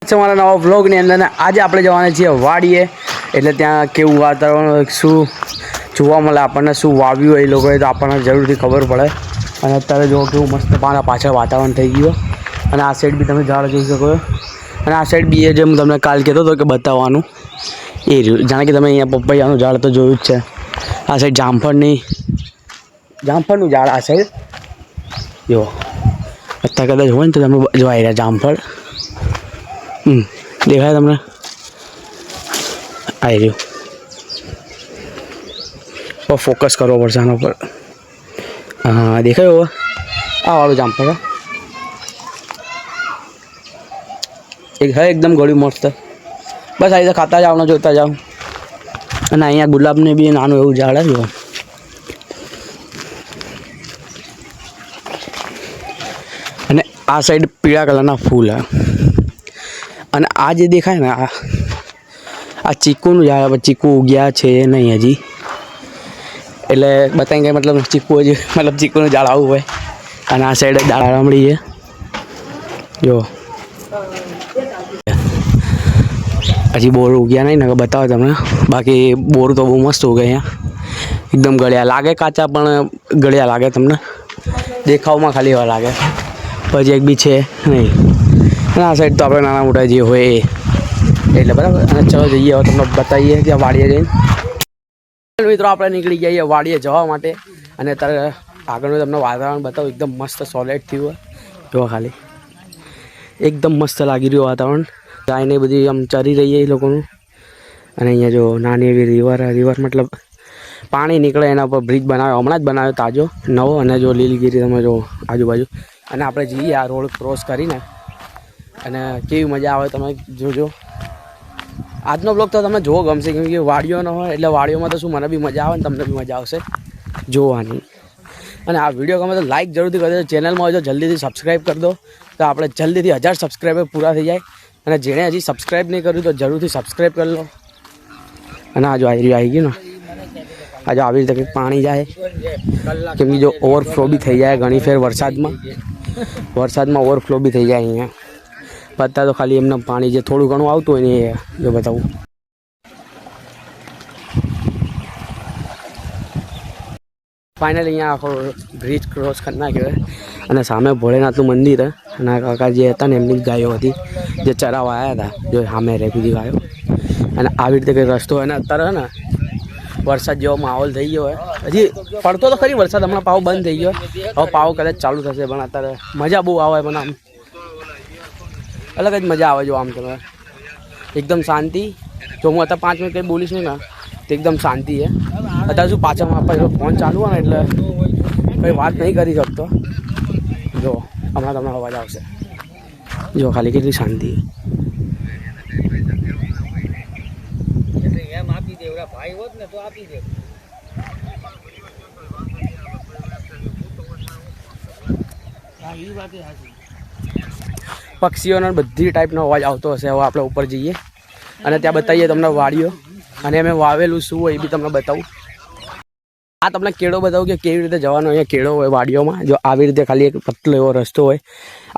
છે મારા નવા વ્લોગની અંદર. આજે આપણે જવાના છીએ વાડીએ, એટલે ત્યાં કેવું વાતાવરણ, શું જોવા મળે આપણને, શું વાવ્યું હોય એ લોકોએ, તો આપણને જરૂરથી ખબર પડે. અને અત્યારે જો કેવું મસ્ત મારા પાછળ વાતાવરણ થઈ ગયું. અને આ સાઈડ બી તમે ઝાડ જોઈ શકો. અને આ સાઈડ બી એ જેમ તમને કાલ કહેતો હતો કે બતાવવાનું એ રહ્યું. જાણે કે તમે અહીંયા પપૈયાનું ઝાડ તો જોયું જ છે. આ સાઈડ જામફળનું ઝાડ આ સાઈડ જો અત્યારે કદાચ હોય ને તો તમે જોઈ રહ્યા જામફળ દેખાય તમને? આવી રહ્યું. ફોકસ કરવો પડશે આના પર. હા દેખાય હવે આ વાળું જામફળ એક હે એકદમ ગળ્યું મસ્ત. બસ આ રીતે ખાતા જાઓ ને જોતા જાઓ. અને અહીંયા ગુલાબને બી નાનું એવું ઝાડ આવ્યું. અને આ સાઈડ પીળા કલરના ફૂલ. અને આ જે દેખાય ને આ ચીકુનું ઝાડ, ચીકુ ઉગ્યા છે નહીં હજી, એટલે બતાવી ગયા મતલબ ચીકુ હજી મતલબ ચીકુનું ઝાડ આવું હોય. અને આ સાઈડ દાળામડી છે જો. હજી બોર ઉગ્યા નહીં ને બતાવો તમને. બાકી બોર તો બહુ મસ્ત ઉગે અહીંયા. એકદમ ગળ્યા લાગે, કાચા પણ ગળ્યા લાગે તમને દેખાવમાં, ખાલી એવા લાગે. પછી એક બી છે નહીં. અને આ સાઈડ તો આપણે નાના મોટા જે હોય એ એટલે બરાબર. અને ચલો જઈએ હવે તમને બતાવીએ ત્યાં વાડીએ જઈને. મિત્રો આપણે નીકળી જઈએ વાડીએ જવા માટે. અને અત્યારે આગળનું તમને વાતાવરણ બતાવું, એકદમ મસ્ત સોલિડ થયું હોય. જોવા ખાલી એકદમ મસ્ત લાગી રહ્યું વાતાવરણ. ગાયને બધી આમ ચરી રહી એ લોકોનું. અને અહીંયા જો નાની એવી રિવર મતલબ પાણી નીકળે એના પર બ્રિજ બનાવ્યો, હમણાં જ બનાવ્યો તાજો નવો. અને જો લીલગીરી તમે જો આજુબાજુ. અને આપણે જઈએ આ રોડ ક્રોસ કરીને. અને કેવી મજા આવે તમે જોજો. આજનો બ્લોગ તો તમને જોવો ગમશે, કેમ કે વાડીઓનો હોય એટલે વાડીઓમાં તો શું મને બી મજા આવે ને તમને બી મજા આવશે જોવાની. અને આ વિડીયો ગમે તો લાઈક જરૂરથી કરી દો. ચેનલમાં હોય તો જલ્દીથી સબસ્ક્રાઈબ કરી દો, તો આપણે જલ્દીથી 1000 સબસ્ક્રાઈબર પૂરા થઈ જાય. અને જેણે હજી સબસ્ક્રાઈબ નહીં કર્યું તો જરૂરથી સબસ્ક્રાઈબ કરી લો. અને આ જો આવી ગયું ને, આ જો આવી રીતે કંઈક પાણી જાય, કેમ કે જો ઓવરફ્લો બી થઈ જાય ઘણી ફેર વરસાદમાં ઓવરફ્લો બી થઈ જાય અહીંયા. બધા તો ખાલી એમને પાણી જે થોડું ઘણું આવતું હોય ને એ જો બતાવું. ફાઇનલી અહીંયા આખો બ્રિજ ક્રોસ કરી નાખ્યો. અને સામે ભોળેનાથનું મંદિર. અને આ કાકા જે હતા ને એમની ગાયો હતી જે ચરાવવા આવ્યા હતા, જો સામે રહે બધી ગાયો. અને આવી રીતે કંઈ રસ્તો હોય ને અત્યારે ને વરસાદ જેવો માહોલ થઈ ગયો હોય. હજી પડતો તો ખરી વરસાદ, હમણાં પાવ બંધ થઈ ગયો. હવે પાવ કદાચ ચાલુ થશે, પણ અત્યારે મજા બહુ આવે. પણ આમ અલગ જ મજા આવે જો આમ તમે એકદમ શાંતિ. જો હું અત્યારે 5 મિનિટ કંઈ બોલીશ નહીં ને તો એકદમ શાંતિ છે. અત્યારે શું પાછળમાં આપણે ફોન ચાલુ હોય ને એટલે કંઈ વાત નહીં કરી શકતો. જો હમણાં તમને અવાજ આવશે. જો ખાલી કેટલી શાંતિ. પક્ષીઓનો બધી ટાઈપનો અવાજ આવતો હશે. હવે આપણે ઉપર જઈએ અને ત્યાં બતાવીએ તમને વાડીઓ. અને અમે વાવેલું શું હોય એ બી તમને બતાવું. આ તમને કેળો બતાવું કે કેવી રીતે જવાનો. અહીંયા કેળો હોય વાડીઓમાં. જો આવી રીતે ખાલી એક પતલો એવો રસ્તો હોય,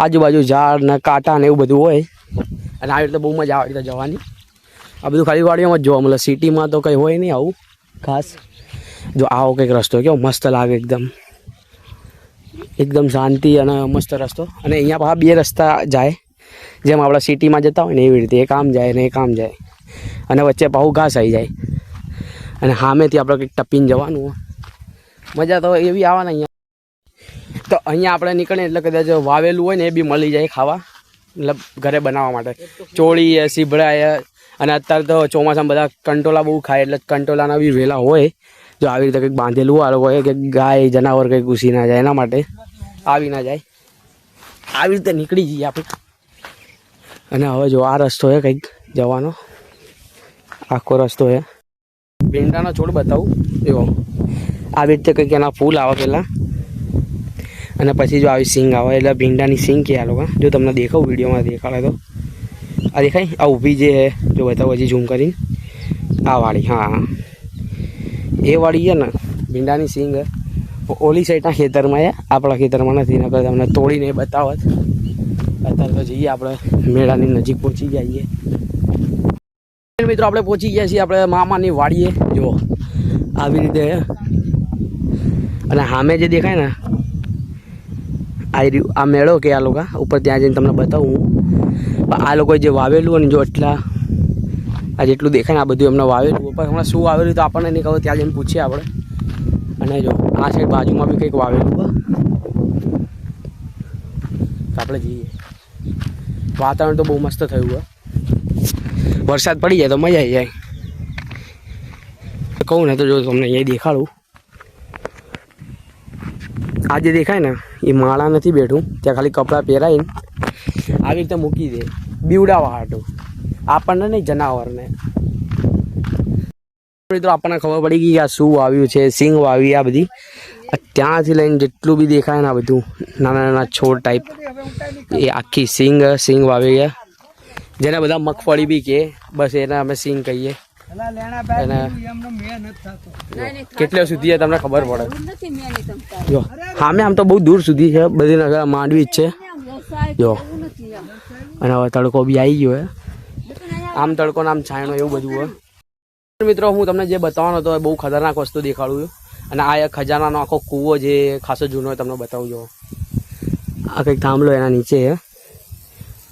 આજુબાજુ ઝાડ ને કાંટા ને એવું બધું હોય. અને આવી રીતે બહુ મજા આવે રીતે જવાની. આ બધું ખાલી વાડીઓમાં જ જોવા મળે. સિટીમાં તો કંઈ હોય નહીં આવું ખાસ. જો આવો કંઈક રસ્તો કેવો મસ્ત લાગે, એકદમ શાંતિ અને મસ્ત રસ્તો. અને અહીંયા પાછા 2 રસ્તા જાય, જેમ આપણે સિટીમાં જતા હોય ને એવી રીતે. એક આમ જાય ને એક આમ જાય. અને વચ્ચે પાછું ઘાસ આવી જાય. અને સામેથી આપણે કંઈક ટપીને જવાનું. મજા તો એવી આવે ને અહીંયા. તો અહીંયા આપણે નીકળીએ એટલે કદાચ વાવેલું હોય ને એ બી મળી જાય ખાવા, મતલબ ઘરે બનાવવા માટે. ચોળી સીભડા. અને અત્યારે તો ચોમાસામાં બધા કંટોલા બહુ ખાય, એટલે કંટોલાના બી વેલા હોય. જો આવી રીતે કંઈક બાંધેલું હોય કે ગાય જનાવર કંઈ ઘૂસી ના જાય એના માટે, આવી ના જાય. આવી રીતે નીકળી જઈએ આપણે. અને હવે જો આ રસ્તો છે કંઈક જવાનો, આખો રસ્તો છે. ભીંડાનો છોડ બતાવું. જો આવી રીતે કંઈક એના ફૂલ આવે પહેલાં, અને પછી જો આવી સિંગ આવે એટલે ભીંડાની સિંગ કે આ લોકો. જો તમને દેખાવ વિડીયોમાં દેખાડે તો આ દેખાય. આ ઊભી જે છે જો બતાવું હજી ઝૂમ કરીને. આ વાળી, હા એ વાળી છે ને ભીંડાની સિંગ. ઓલી સાઈડના ખેતરમાં છે, આપણા ખેતરમાં નથી. નકર તમને તોડીને બતાવત. અત્યારે તો જઈએ આપણે મેળાની નજીક પહોંચી જઈએ મિત્રો. આપણે પહોંચી ગયા છીએ આપણે મામાની વાડીએ. જો આવી રીતે અને સામે જે દેખાય ને આ મેળો કે આ લોકો ઉપર ત્યાં જઈને તમને બતાવું. આ લોકોએ જે વાવેલું અને જો એટલા આ જેટલું દેખાય ને આ બધું એમને વાવેલું. પણ હમણાં શું વાવેલું તો આપણને નહીં ખબર, ત્યાં જઈને પૂછીએ આપણે. અને જો આ સાઈડ બાજુમાં બી કંઈક વાવેલું તો આપણે જઈએ. વાતાવરણ તો બહુ મસ્ત થયું હોય, વરસાદ પડી જાય તો મજા આવી જાય. કહું ને તો જો તમને અહીંયા દેખાડું. આ જે દેખાય ને એ માળા નથી બેઠું, ત્યાં ખાલી કપડાં પહેરાવીને આવી રીતે મૂકી દે બીવડાવા હાટું, આપણને નહીં જનાવરને. મિત્રો આપણને ખબર પડી ગઈ કે આ શું વાવ્યું છે, સિંગ વાવી આ બધી. ત્યાંથી લઈને જેટલું બી દેખાય ને આ બધું નાના નાના છોડ ટાઈપ એ આખી સિંગ વાવી છે, જેને બધા મગફળી બી કહે, બસ એને અમે સિંગ કહીએ. અને કેટલે સુધી તમને ખબર પડે. જો સામે આમ તો બહુ દૂર સુધી છે, બધી નગર માંડવી જ છે. જો અને હવે તડકો બી આવી ગયો હોય, આમ તડકો ને આમ છાયણો એવું બધું હોય. મિત્રો હું તમને જે બતાવવાનો હતો બહુ ખતરનાક વસ્તુ દેખાડું છું. અને આ એક ખજાનાનો આખો કૂવો જે ખાસો જૂનો હોય તમને બતાવું. જો આ કંઈક થાંભલો એના નીચે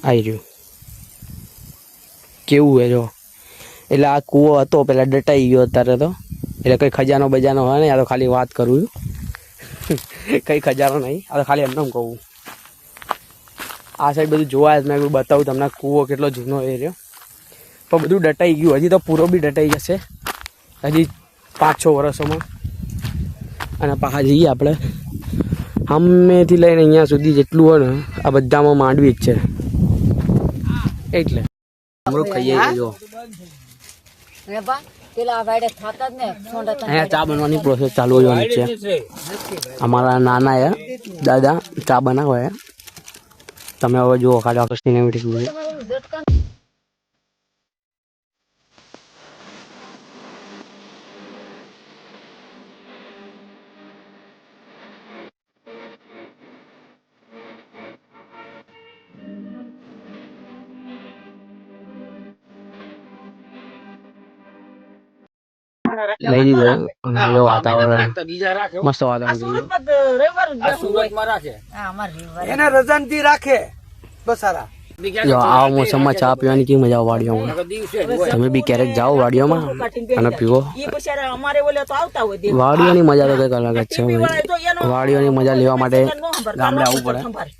આવી રહ્યું કેવું હોય જો. એટલે આ કૂવો હતો પહેલાં ડટાઈ ગયો અત્યારે તો. એટલે કંઈ ખજાનો બજાનો હોય ને, આ તો ખાલી વાત કરું છું. કંઈ ખજાનો નહીં, આ તો ખાલી એમને કહું. આ સાઈડ બધું જોવા જ મેં બતાવું તમને કૂવો કેટલો જૂનો એ રહ્યો. પણ બધું ડટાઈ ગયું, હજી તો પૂરો બી ડટાઈ જશે હજી 5-6 વર્ષોમાં. અને પાછા જઈએ આપણે સામેથી લઈને અહીંયા સુધી જેટલું હોય ને આ બધામાં માંડવી જ છે. એટલે અમૃત ખાઈએ જો. અહીંયા ચા બનવાની પ્રોસેસ ચાલુ હોવાની છે. અમારા નાના દાદા ચા બનાવે. તમે હવે જુઓ ખાલી આખો સિનેમેટિક વિડીયો. લઈ લીધો વાતાવરણ મસ્ત વાતાવરણ. આવા મોસમમાં ચા પીવાની કેવી મજા વાડીઓમાં. તમે બી ક્યારેક જાઓ વાડીઓમાં અને પીવો. વાડીઓની મજા તો કંઈક અલગ જ છે. વાડીઓની મજા લેવા માટે ગામડે આવવું પડે.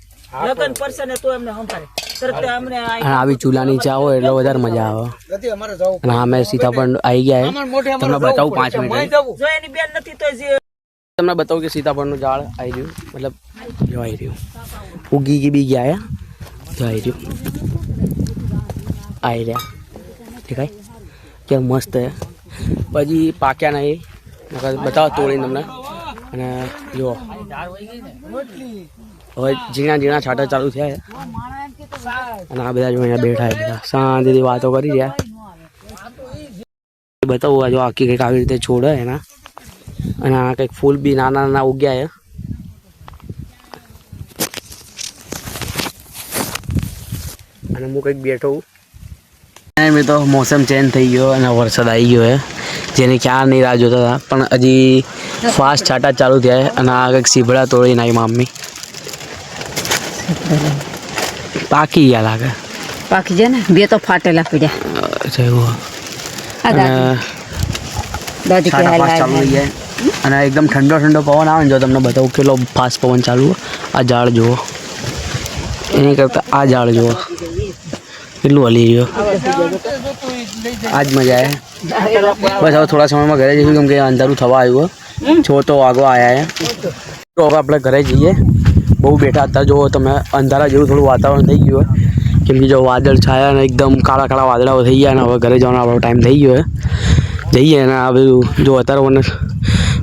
અને આવી ચૂલાની ચા હોય એટલે વધારે મજા આવે. અને અમે સીતાફળ આવી ગયા તમને બતાવું 5 મિનિટ. તમને બતાવું કે સીતાફળનું ઝાડ આવી રહ્યું, મતલબ જો આવી રહ્યું ઉગી બી ગયા જો આવી રહ્યું આવી રહ્યા દેખાય કેમ મસ્ત હે. પછી પાક્યા નહીં બતાવો તોડીને તમને. અને જુઓ હવે ઝીણા છાંટા ચાલુ થયા. અને આ બધા જો અહીંયા બેઠા બધા શાંતિથી વાતો કરી રહ્યા. બતાવું આ જો આખી કંઈક આવી રીતે છોડ એના. અને આ કંઈક ફૂલ બી નાના નાના ઉગ્યા. અને હું કંઈક બેઠો મેં તો મોસમ ચેન્જ થઈ ગયો અને વરસાદ આવી ગયો જેને ક્યાં નહીં રાહ જોતા હતા. પણ હજી ફાસ્ટ છાંટા ચાલુ થયા. અને આ કંઈક સીભડા તોડીને આવી મમ્મી. પાકી ગયા લાગે. પાકી જાય ને, બે તો ફાટેલા પડ્યા. અને એકદમ ઠંડો પવન આવે ને જો તમને બતાવું કેટલો ફાસ્ટ પવન ચાલુ. આ ઝાડ જુઓ, એની કરતાં આ ઝાડ જુઓ કેટલું હલી રહ્યો. આજ મજા આવે. બસ હવે થોડા સમયમાં ઘરે જઈશું કેમ કે અંધારું થવા આવ્યું. 6 તો વાગવા આવ્યા તો હવે આપણે ઘરે જઈએ. બહુ બેઠા અત્યારે જુઓ તમે અંધારા જેવું થોડું વાતાવરણ થઈ ગયું કેમ કે જો વાદળ છાયા અને એકદમ કાળા વાદળાઓ થઈ ગયા. અને હવે ઘરે જવાનો આપણો ટાઈમ થઈ ગયો જઈએ. અને આ બધું જો અત્યારે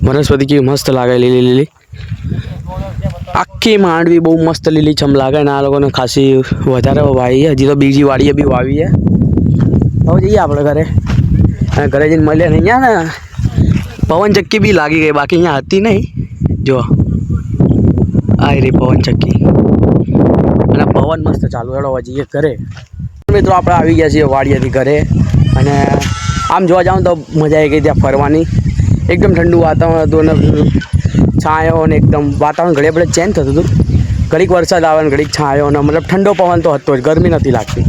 વનસ્પતિ કેવી મસ્ત લાગે લીલી. આખી માંડવી બહુ મસ્ત લીલીછમ લાગે. ને આ લોકોને ખાસી વધારે વાવી છે. હજી તો બીજી વાડીએ બી વાવી છે. હવે જઈએ આપણે ઘરે. અને ઘરે જઈને મળીએ. ને અહીંયા ને પવન ચક્કી બી લાગી ગઈ, બાકી અહીંયા હતી નહીં. જો આ રહી પવન ચક્કી. અને પવન મસ્ત ચાલુ હેડો હવે જઈએ ઘરે. મિત્રો આપણે આવી ગયા છીએ વાડિયાથી ઘરે અને આમ જોવા જાઉં તો મજા આવી ગઈ ત્યાં ફરવાની. એકદમ ઠંડુ વાતાવરણ હતું અને છાંયો અને એકદમ વાતાવરણ ઘડીએ ઘડીએ ચેન્જ થતું હતું. ઘડીક વરસાદ આવે ને ઘડીક છાંયો અને મતલબ ઠંડો પવન તો હતો જ, ગરમી નથી લાગતી.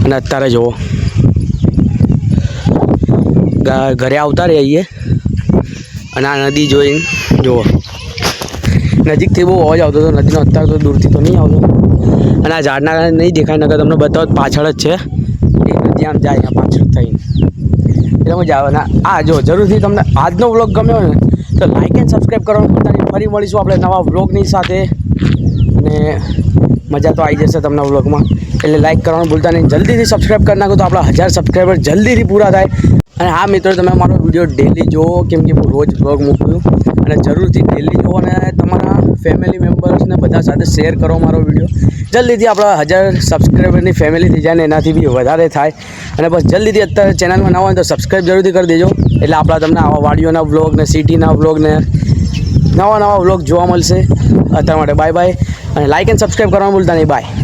અને અત્યારે જુઓ ઘરે આવતા રહીએ અને આ નદી જોઈને જુઓ નજીકથી બહુ અવાજ આવતો હતો નદીનો, અત્યારે તો દૂરથી તો નહીં આવતો. અને આ ઝાડના કારણે નહીં દેખાય, નકર તમને બતાવો પાછળ જ છે એ નદી આમ જાય અહીંયા પાછળ થઈને એટલે મજા આવે. ને આ જો જરૂરથી તમને આજનો વ્લોગ ગમ્યો ને તો લાઇક એન્ડ સબસ્ક્રાઈબ કરવાનું ભૂલતા નહીં. ફરી મળીશું આપણે નવા વ્લોગની સાથે અને મજા તો આવી જશે તમને વ્લોગમાં, એટલે લાઇક કરવાનું ભૂલતા નહીં. જલ્દીથી સબસ્ક્રાઈબ કરી નાખો તો આપણા 1000 સબસ્ક્રાઈબર જલ્દીથી પૂરા થાય. અને હા મિત્રો, તમે મારો વિડીયો ડેલી જુઓ, કેમ કે હું રોજ વ્લોગ મૂકું અને જરૂરથી ડેલી જુઓ અને તમારા ફેમિલી મેમ્બર્સને બધા સાથે શેર કરો મારો વિડીયો. જલ્દીથી આપણા 1000 સબસ્ક્રાઈબરની ફેમિલી થઈ જાય ને એનાથી બી વધારે થાય. અને બસ જલ્દીથી અત્યારે ચેનલમાં નવા હોય તો સબસ્ક્રાઈબ જરૂરથી કરી દેજો, એટલે આપણા તમને આવા વાડીઓના વ્લોગ ને સિટીના વ્લોગ ને નવા વ્લોગ જોવા મળશે. અત્યારે માટે બાય બાય અને લાઇક એન્ડ સબસ્ક્રાઈબ કરવાનું ભૂલતા નહીં. બાય.